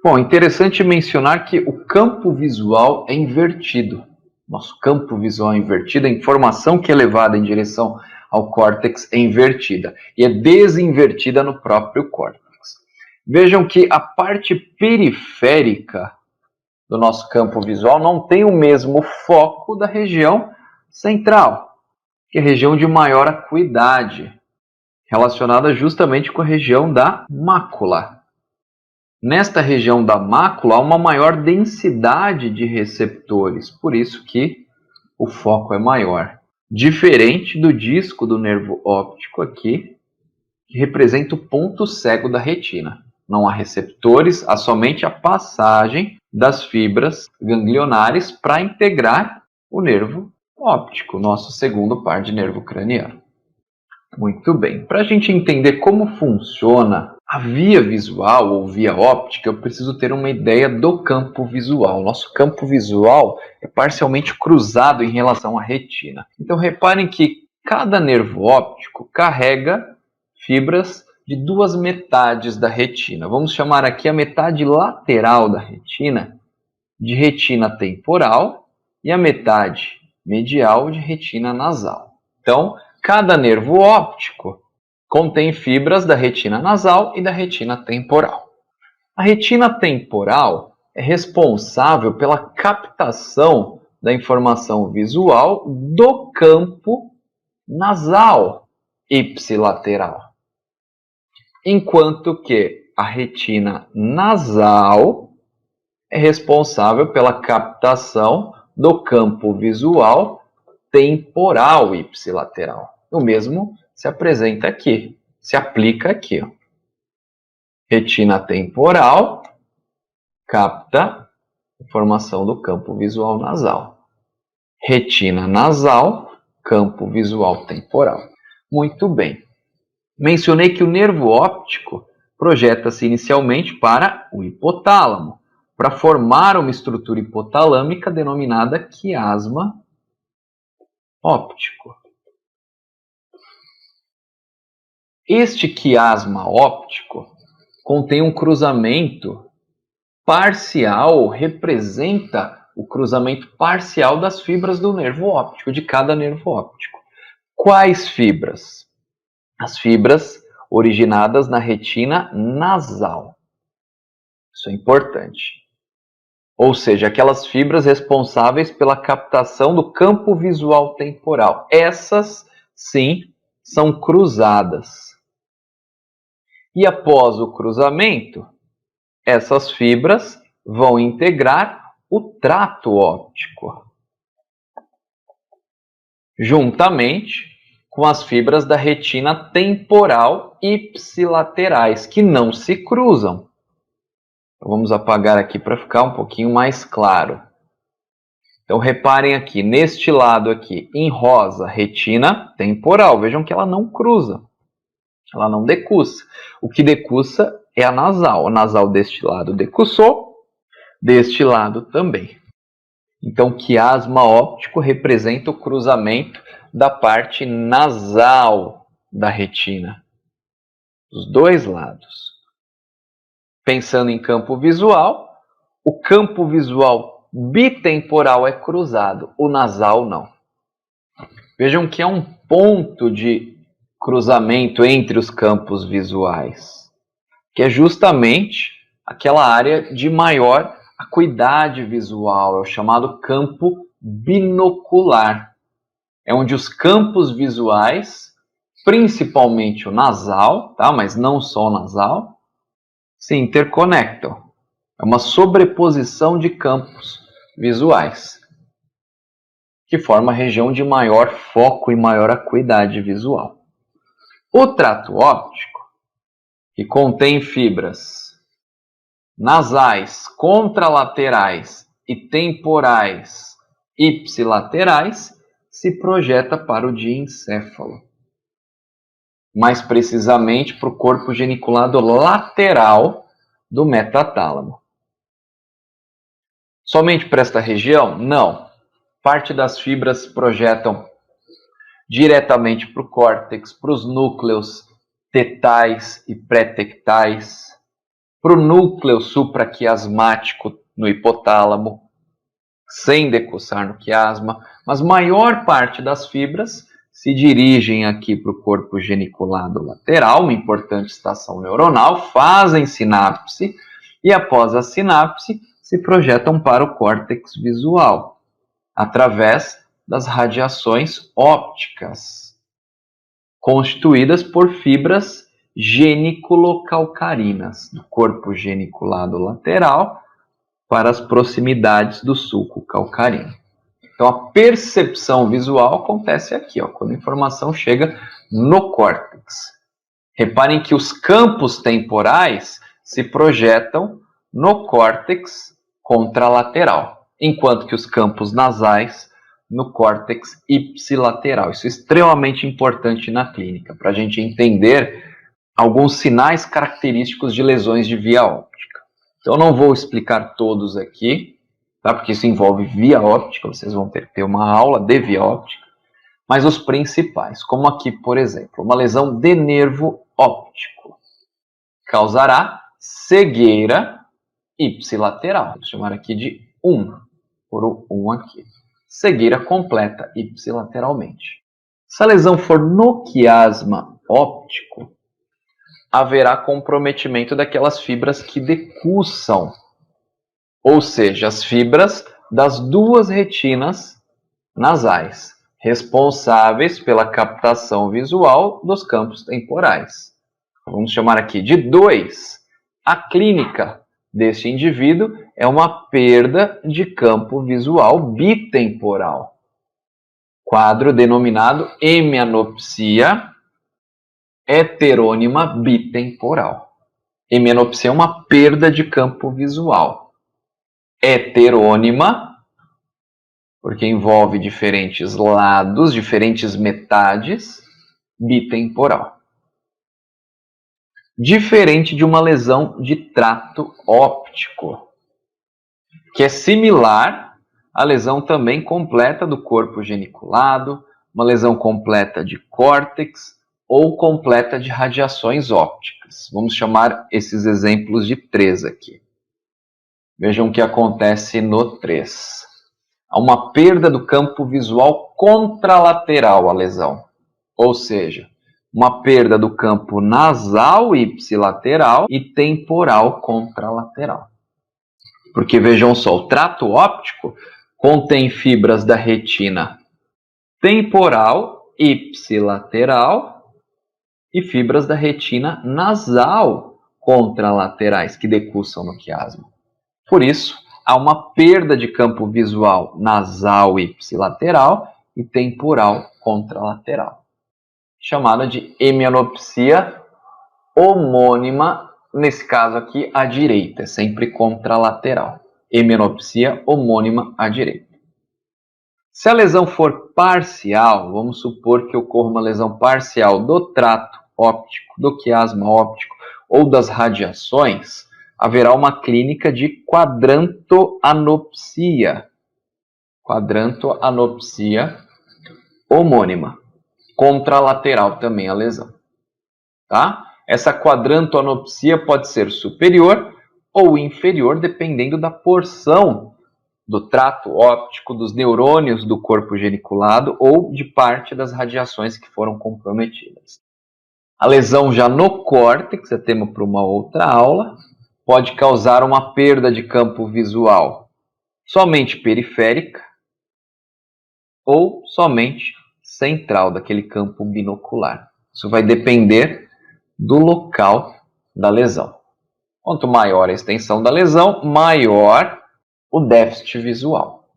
Bom, interessante mencionar que o campo visual é invertido. Nosso campo visual é invertido, a informação que é levada em direção ao córtex é invertida e é desinvertida no próprio córtex. Vejam que a parte periférica do nosso campo visual não tem o mesmo foco da região central, que é a região de maior acuidade, relacionada justamente com a região da mácula. Nesta região da mácula há uma maior densidade de receptores, por isso que o foco é maior. Diferente do disco do nervo óptico aqui, que representa o ponto cego da retina. Não há receptores, há somente a passagem das fibras ganglionares para integrar o nervo óptico, nosso segundo par de nervo craniano. Muito bem. Para a gente entender como funciona a via visual ou via óptica, eu preciso ter uma ideia do campo visual. Nosso campo visual é parcialmente cruzado em relação à retina. Então reparem que cada nervo óptico carrega fibras de duas metades da retina. Vamos chamar aqui a metade lateral da retina de retina temporal e a metade medial de retina nasal. Então, cada nervo óptico contém fibras da retina nasal e da retina temporal. A retina temporal é responsável pela captação da informação visual do campo nasal ipsilateral, enquanto que a retina nasal é responsável pela captação do campo visual temporal ipsilateral. O mesmo se apresenta aqui, se aplica aqui. Ó. Retina temporal capta informação do campo visual nasal. Retina nasal, campo visual temporal. Muito bem. Mencionei que o nervo óptico projeta-se inicialmente para o hipotálamo, para formar uma estrutura hipotalâmica denominada quiasma óptico. Este quiasma óptico contém um cruzamento parcial, representa o cruzamento parcial das fibras do nervo óptico, de cada nervo óptico. Quais fibras? As fibras originadas na retina nasal. Isso é importante. Ou seja, aquelas fibras responsáveis pela captação do campo visual temporal. Essas, sim, são cruzadas. E após o cruzamento, essas fibras vão integrar o trato óptico, juntamente com as fibras da retina temporal ipsilaterais, que não se cruzam. Então, vamos apagar aqui para ficar um pouquinho mais claro. Então, reparem aqui, neste lado aqui, em rosa, retina temporal. Vejam que ela não cruza. Ela não decursa. O que decursa é a nasal. A nasal deste lado decursou, deste lado também. Então, quiasma óptico representa o cruzamento da parte nasal da retina, dos dois lados. Pensando em campo visual, o campo visual bitemporal é cruzado, o nasal não. Vejam que é um ponto de cruzamento entre os campos visuais, que é justamente aquela área de maior acuidade visual, é o chamado campo binocular. É onde os campos visuais, principalmente o nasal, tá? Mas não só o nasal, se interconectam. É uma sobreposição de campos visuais, que forma a região de maior foco e maior acuidade visual. O trato óptico, que contém fibras nasais, contralaterais e temporais ipsilaterais, se projeta para o diencéfalo. Mais precisamente para o corpo geniculado lateral do metatálamo. Somente para esta região? Não. Parte das fibras projetam diretamente para o córtex, para os núcleos tetais e pré-tectais, para o núcleo supraquiasmático no hipotálamo, sem decussar no quiasma, mas maior parte das fibras se dirigem aqui para o corpo geniculado lateral, uma importante estação neuronal, fazem sinapse e após a sinapse se projetam para o córtex visual, através das radiações ópticas, constituídas por fibras geniculocalcarinas, do corpo geniculado lateral para as proximidades do sulco calcarino. Então, a percepção visual acontece aqui, ó, quando a informação chega no córtex. Reparem que os campos temporais se projetam no córtex contralateral, enquanto que os campos nasais no córtex ipsilateral. Isso é extremamente importante na clínica, para a gente entender alguns sinais característicos de lesões de via óptica. Então, eu não vou explicar todos aqui, tá? Porque isso envolve via óptica, vocês vão ter que ter uma aula de via óptica, mas os principais, como aqui, por exemplo, uma lesão de nervo óptico, causará cegueira ipsilateral, vou chamar aqui de 1, por 1 aqui. Cegueira completa ipsilateralmente. Se a lesão for no quiasma óptico, haverá comprometimento daquelas fibras que decussam, ou seja, as fibras das duas retinas nasais, responsáveis pela captação visual dos campos temporais. Vamos chamar aqui de 2. A clínica deste indivíduo é uma perda de campo visual bitemporal. Quadro denominado hemianopsia heterônima bitemporal. Hemianopsia é uma perda de campo visual. Heterônima, porque envolve diferentes lados, diferentes metades, bitemporal. Diferente de uma lesão de trato óptico, que é similar à lesão também completa do corpo geniculado, uma lesão completa de córtex ou completa de radiações ópticas. Vamos chamar esses exemplos de 3 aqui. Vejam o que acontece no 3. Há uma perda do campo visual contralateral à lesão, ou seja, uma perda do campo nasal ipsilateral e temporal contralateral. Porque vejam só, o trato óptico contém fibras da retina temporal ipsilateral e fibras da retina nasal contralaterais que decussam no quiasma. Por isso, há uma perda de campo visual nasal ipsilateral e temporal contralateral, chamada de hemianopsia homônima, nesse caso aqui à direita, é sempre contralateral. Hemianopsia homônima à direita. Se a lesão for parcial, vamos supor que ocorra uma lesão parcial do trato óptico, do quiasma óptico ou das radiações, haverá uma clínica de quadrantoanopsia. Quadrantoanopsia homônima. Contralateral também a lesão. Tá? Essa quadrantoanopsia pode ser superior ou inferior, dependendo da porção do trato óptico, dos neurônios do corpo geniculado ou de parte das radiações que foram comprometidas. A lesão já no córtex, é tema para uma outra aula, pode causar uma perda de campo visual somente periférica ou somente central, daquele campo binocular. Isso vai depender do local da lesão. Quanto maior a extensão da lesão, maior o déficit visual.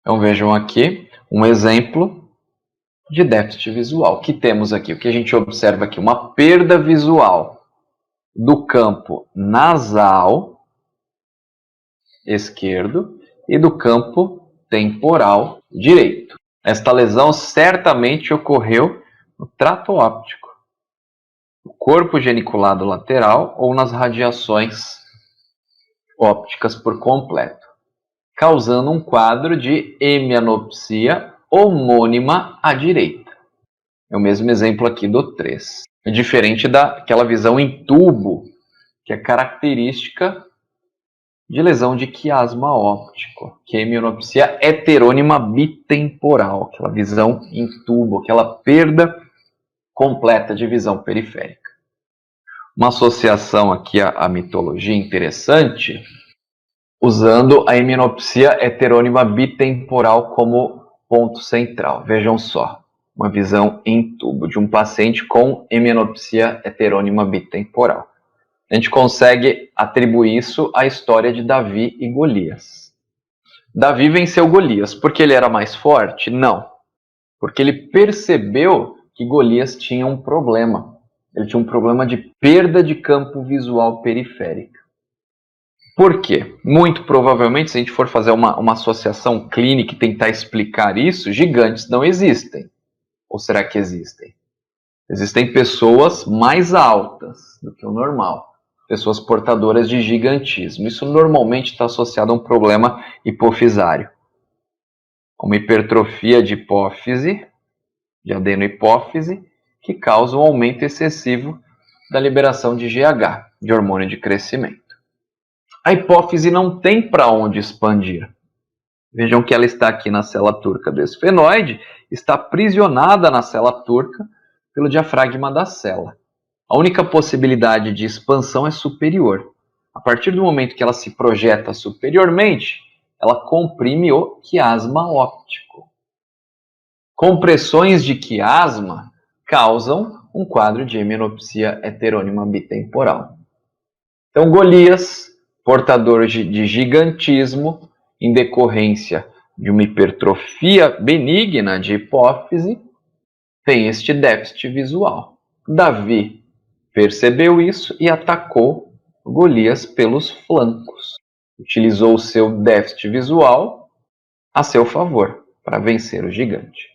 Então vejam aqui um exemplo de déficit visual. O que temos aqui? O que a gente observa aqui? Uma perda visual do campo nasal esquerdo e do campo temporal direito. Esta lesão certamente ocorreu no trato óptico, no corpo geniculado lateral ou nas radiações ópticas por completo. causando um quadro de hemianopsia homônima à direita. É o mesmo exemplo aqui do 3. É diferente daquela visão em tubo, que é característica de lesão de quiasma óptico, que é hemianopsia heterônima bitemporal, aquela visão em tubo, aquela perda completa de visão periférica. Uma associação aqui à mitologia interessante, usando a hemianopsia heterônima bitemporal como ponto central. Vejam só, uma visão em tubo de um paciente com hemianopsia heterônima bitemporal. A gente consegue atribuir isso à história de Davi e Golias. Davi venceu Golias porque ele era mais forte? Não. Porque ele percebeu que Golias tinha um problema. Ele tinha um problema de perda de campo visual periférico. Por quê? Muito provavelmente, se a gente for fazer uma associação clínica e tentar explicar isso, gigantes não existem. Ou será que existem? Existem pessoas mais altas do que o normal. Pessoas portadoras de gigantismo. Isso normalmente está associado a um problema hipofisário. Uma hipertrofia de hipófise, de adenohipófise, que causa um aumento excessivo da liberação de GH, de hormônio de crescimento. A hipófise não tem para onde expandir. Vejam que ela está aqui na célula turca do esfenoide, está aprisionada na célula turca pelo diafragma da célula. A única possibilidade de expansão é superior. A partir do momento que ela se projeta superiormente, ela comprime o quiasma óptico. Compressões de quiasma causam um quadro de hemianopsia heterônima bitemporal. Então, Golias, portador de gigantismo, em decorrência de uma hipertrofia benigna de hipófise, tem este déficit visual. Davi percebeu isso e atacou Golias pelos flancos. Utilizou o seu déficit visual a seu favor para vencer o gigante.